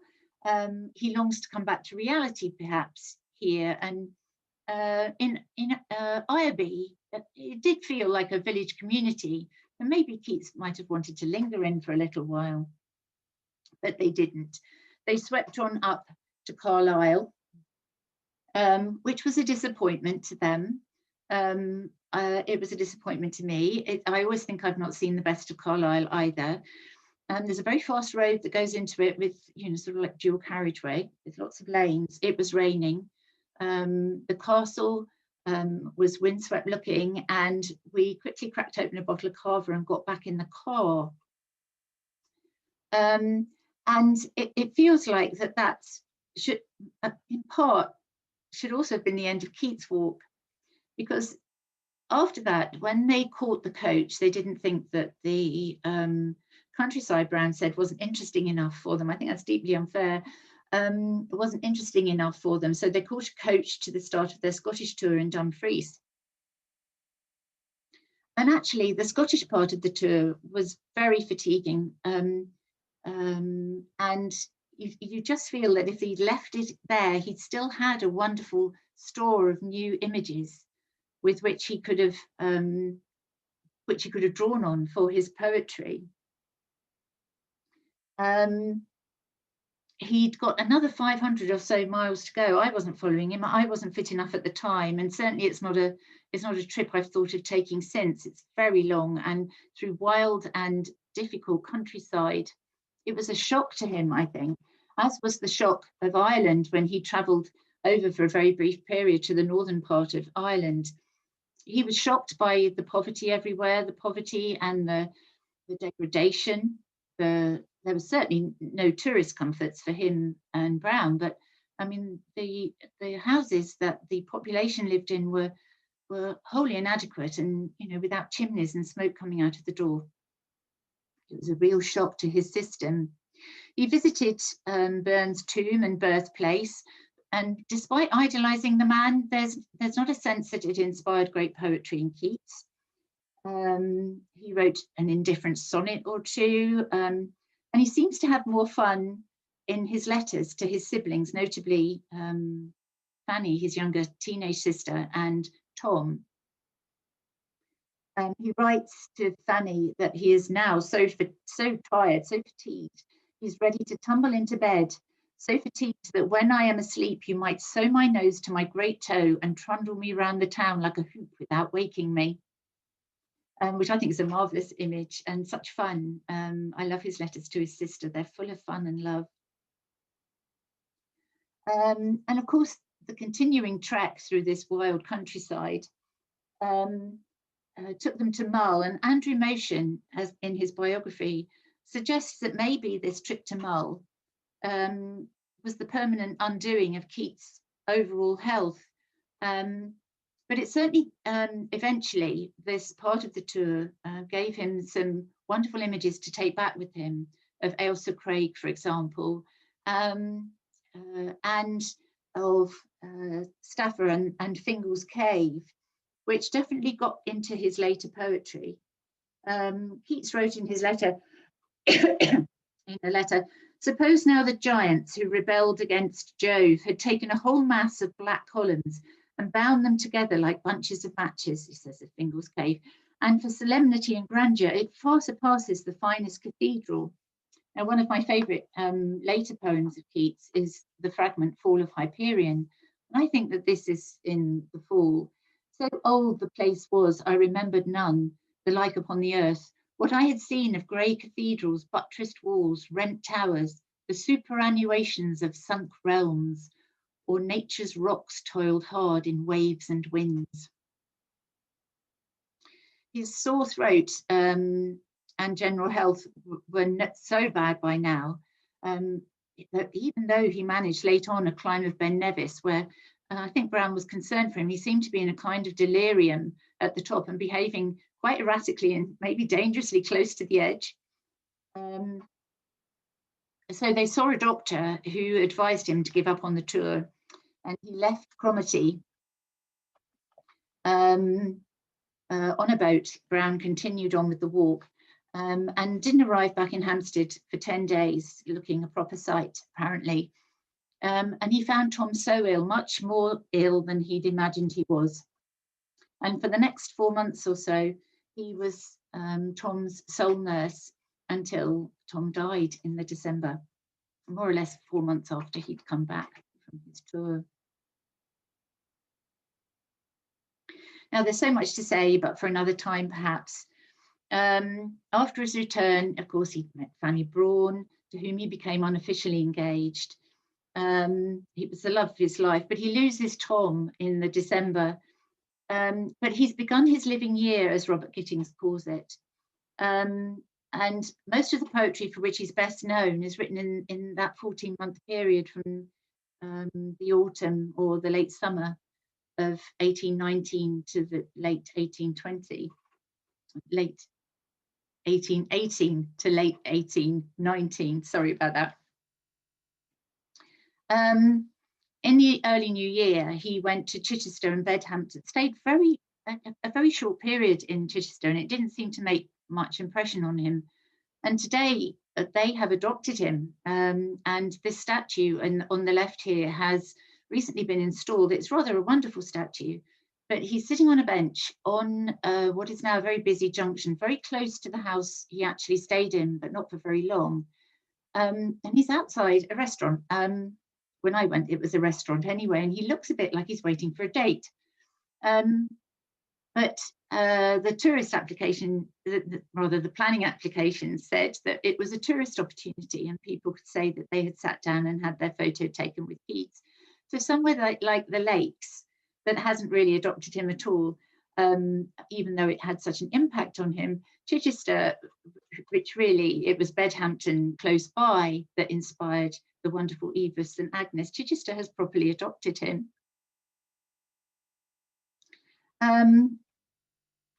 He longs to come back to reality, perhaps, here. And in Irby, it did feel like a village community, and maybe Keats might have wanted to linger in for a little while, but they didn't. They swept on up to Carlisle, which was a disappointment to them. It was a disappointment to me. I always think I've not seen the best of Carlisle either. There's a very fast road that goes into it with, you know, sort of like dual carriageway with lots of lanes. It was raining. The castle was windswept looking, and we quickly cracked open a bottle of Carver and got back in the car. And it feels like that should, in part, should also have been the end of Keats' walk, because after that, when they caught the coach, they didn't think that the countryside, Brown said, wasn't interesting enough for them. I think that's deeply unfair. It wasn't interesting enough for them. So they caught a coach to the start of their Scottish tour in Dumfries. And actually, the Scottish part of the tour was very fatiguing. And you just feel that if he'd left it there, he'd still had a wonderful store of new images with which he could have drawn on for his poetry. He'd got another 500 or so miles to go. I wasn't following him. I wasn't fit enough at the time, and certainly it's not a trip I've thought of taking since. It's very long and through wild and difficult countryside. It was a shock to him, I think, as was the shock of Ireland when he travelled over for a very brief period to the northern part of Ireland. He was shocked by the poverty everywhere, the poverty and the degradation. There was certainly no tourist comforts for him and Brown, but I mean, the houses that the population lived in were wholly inadequate and, you know, without chimneys and smoke coming out of the door. It was a real shock to his system. He visited Burns' tomb and birthplace, and despite idolising the man, there's not a sense that it inspired great poetry in Keats. He wrote an indifferent sonnet or two, and he seems to have more fun in his letters to his siblings, notably Fanny, his younger teenage sister, and Tom. He writes to Fanny that he is now so tired, so fatigued, he's ready to tumble into bed, so fatigued that when I am asleep, you might sew my nose to my great toe and trundle me round the town like a hoop without waking me. Which I think is a marvellous image and such fun. I love his letters to his sister. They're full of fun and love. And of course, the continuing trek through this wild countryside took them to Mull, and Andrew Motion, as in his biography, suggests that maybe this trip to Mull was the permanent undoing of Keats' overall health. But it certainly, eventually, this part of the tour gave him some wonderful images to take back with him of Ailsa Craig, for example, and of Stafford and Fingal's Cave, which definitely got into his later poetry. Keats wrote in his letter, suppose now the giants who rebelled against Jove had taken a whole mass of black columns and bound them together like bunches of matches, he says of Fingal's Cave, and for solemnity and grandeur, it far surpasses the finest cathedral. Now, one of my favourite later poems of Keats is the fragment Fall of Hyperion. And I think that this is in the Fall. So old the place was, I remembered none, the like upon the earth. What I had seen of grey cathedrals, buttressed walls, rent towers, the superannuations of sunk realms, or nature's rocks toiled hard in waves and winds. His sore throat and general health were not so bad by now that even though he managed late on a climb of Ben Nevis, where I think Brown was concerned for him, he seemed to be in a kind of delirium at the top and behaving quite erratically and maybe dangerously close to the edge. So they saw a doctor who advised him to give up on the tour, and he left Cromarty on a boat. Brown continued on with the walk and didn't arrive back in Hampstead for 10 days, looking a proper sight, apparently. And he found Tom so ill, much more ill than he'd imagined he was. And for the next 4 months or so, he was Tom's sole nurse until Tom died in the December, more or less 4 months after he'd come back from his tour. Now, there's so much to say, but for another time, perhaps. After his return, of course, he met Fanny Brawne, to whom he became unofficially engaged. He was the love of his life, but he loses Tom in the December. But he's begun his living year, as Robert Gittings calls it. And most of the poetry for which he's best known is written in that 14-month period from the autumn or the late summer of 1819 to the late 1820, late 1818 to late 1819. Sorry about that. In the early new year, he went to Chichester and Bedhampton, stayed a very short period in Chichester, and it didn't seem to make much impression on him. And today they have adopted him, and this statue on the left here has recently been installed. It's rather a wonderful statue, but he's sitting on a bench on what is now a very busy junction, very close to the house he actually stayed in, but not for very long. And he's outside a restaurant. When I went, it was a restaurant anyway, and he looks a bit like he's waiting for a date. But the tourist application, rather the planning application, said that it was a tourist opportunity and people could say that they had sat down and had their photo taken with Keats. So somewhere like the Lakes, that hasn't really adopted him at all, even though it had such an impact on him. Chichester, which really, it was Bedhampton close by that inspired the wonderful Evis and Agnes. Chichester has properly adopted him. And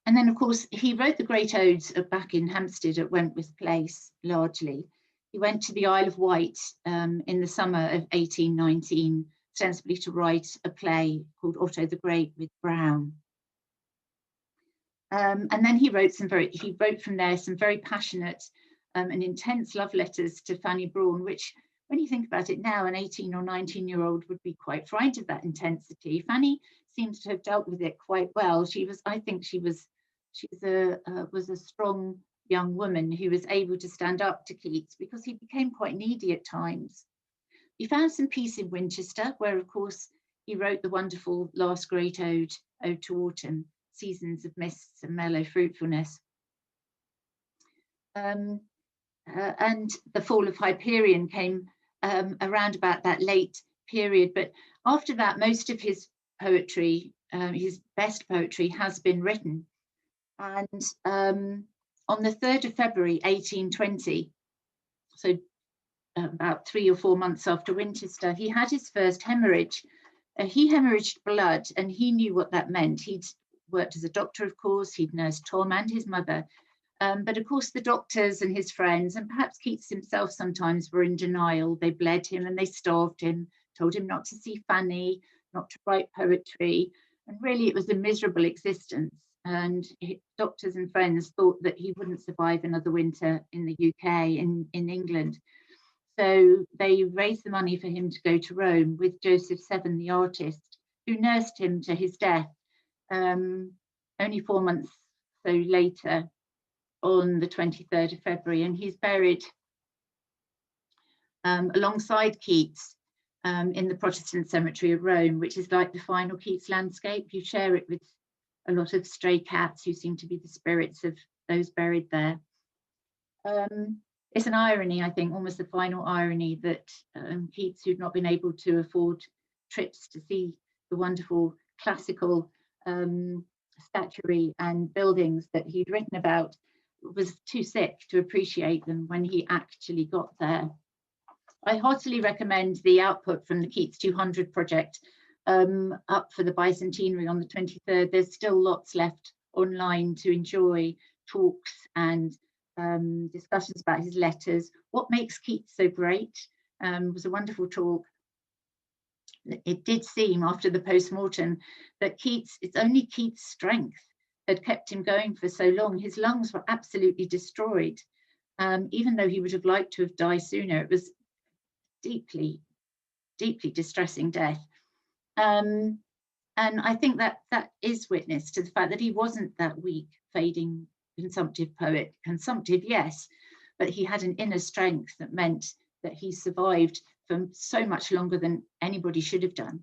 then, of course, he wrote the great odes back in Hampstead at Wentworth Place, largely. He went to the Isle of Wight in the summer of 1819, ostensibly to write a play called Otto the Great with Brown. And then he wrote from there some very passionate and intense love letters to Fanny Brawne, which when you think about it now, an 18 or 19-year-old would be quite frightened of that intensity. Fanny seems to have dealt with it quite well. I think she was a strong young woman who was able to stand up to Keats because he became quite needy at times. He found some peace in Winchester, where, of course, he wrote the wonderful last great ode to autumn, seasons of mists and mellow fruitfulness. And the Fall of Hyperion came around about that late period. But after that, most of his poetry, his best poetry, has been written. And on the 3rd of February, 1820, so about 3 or 4 months after Winchester, he had his first hemorrhage. He hemorrhaged blood, and he knew what that meant. He'd worked as a doctor, of course, he'd nursed Tom and his mother. But of course, the doctors and his friends, and perhaps Keats himself sometimes, were in denial. They bled him and they starved him, told him not to see Fanny, not to write poetry. And really, it was a miserable existence. And doctors and friends thought that he wouldn't survive another winter in the UK, in England. So they raised the money for him to go to Rome with Joseph Severn, the artist, who nursed him to his death only 4 months so later, on the 23rd of February. And he's buried alongside Keats in the Protestant cemetery of Rome, which is like the final Keats landscape. You share it with a lot of stray cats who seem to be the spirits of those buried there. It's an irony, I think, almost the final irony, that Keats, who'd not been able to afford trips to see the wonderful classical statuary and buildings that he'd written about, was too sick to appreciate them when he actually got there. I heartily recommend the output from the Keats 200 project up for the bicentenary on the 23rd. There's still lots left online to enjoy, talks and discussions about his letters. What makes Keats so great was a wonderful talk. It did seem after the post-mortem that it's only Keats' strength had kept him going for so long. His lungs were absolutely destroyed. Even though he would have liked to have died sooner, it was deeply, deeply distressing death. And I think that is witness to the fact that he wasn't that weak, fading, consumptive poet. Consumptive, yes, but he had an inner strength that meant that he survived for so much longer than anybody should have done.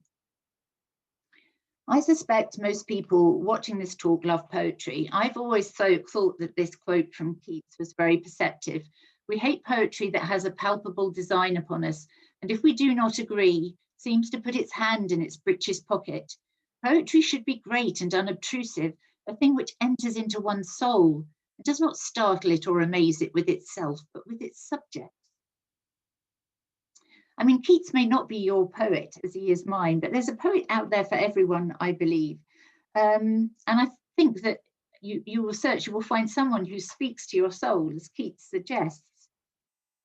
I suspect most people watching this talk love poetry. I've always thought that this quote from Keats was very perceptive. We hate poetry that has a palpable design upon us, and if we do not agree, seems to put its hand in its breeches pocket. Poetry should be great and unobtrusive, a thing which enters into one's soul. It does not startle it or amaze it with itself, but with its subject. I mean, Keats may not be your poet as he is mine, but there's a poet out there for everyone, I believe. And I think that you will search, you will find someone who speaks to your soul, as Keats suggests.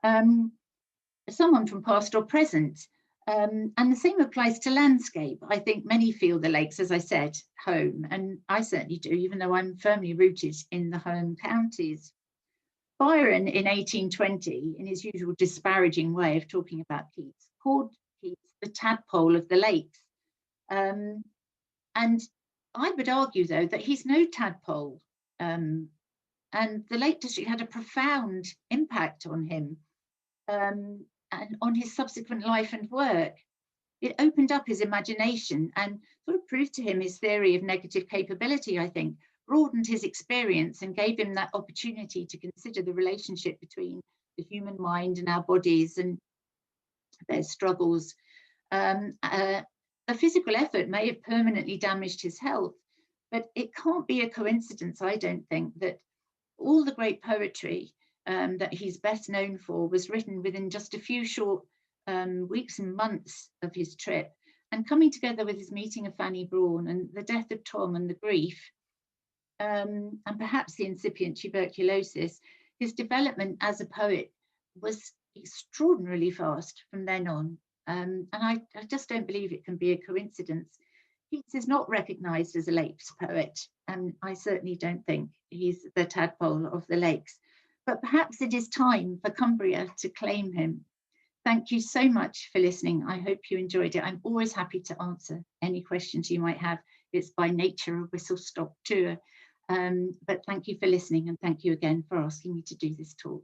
Someone from past or present. And the same applies to landscape. I think many feel the lakes, as I said, home, and I certainly do, even though I'm firmly rooted in the home counties. Byron in 1820, in his usual disparaging way of talking about Keats, called Keats the tadpole of the lakes. And I would argue, though, that he's no tadpole. And the Lake District had a profound impact on him. And on his subsequent life and work. It opened up his imagination and sort of proved to him his theory of negative capability, I think, broadened his experience and gave him that opportunity to consider the relationship between the human mind and our bodies and their struggles. The physical effort may have permanently damaged his health, but it can't be a coincidence, I don't think, that all the great poetry that he's best known for was written within just a few short weeks and months of his trip, and coming together with his meeting of Fanny Brawne and the death of Tom and the grief, and perhaps the incipient tuberculosis, his development as a poet was extraordinarily fast from then on. And I just don't believe it can be a coincidence. Keats is not recognised as a lakes poet, and I certainly don't think he's the tadpole of the lakes. But perhaps it is time for Cumbria to claim him. thank you so much for listening. I hope you enjoyed it. I'm always happy to answer any questions you might have. It's by nature a whistle-stop tour. But thank you for listening, and thank you again for asking me to do this talk.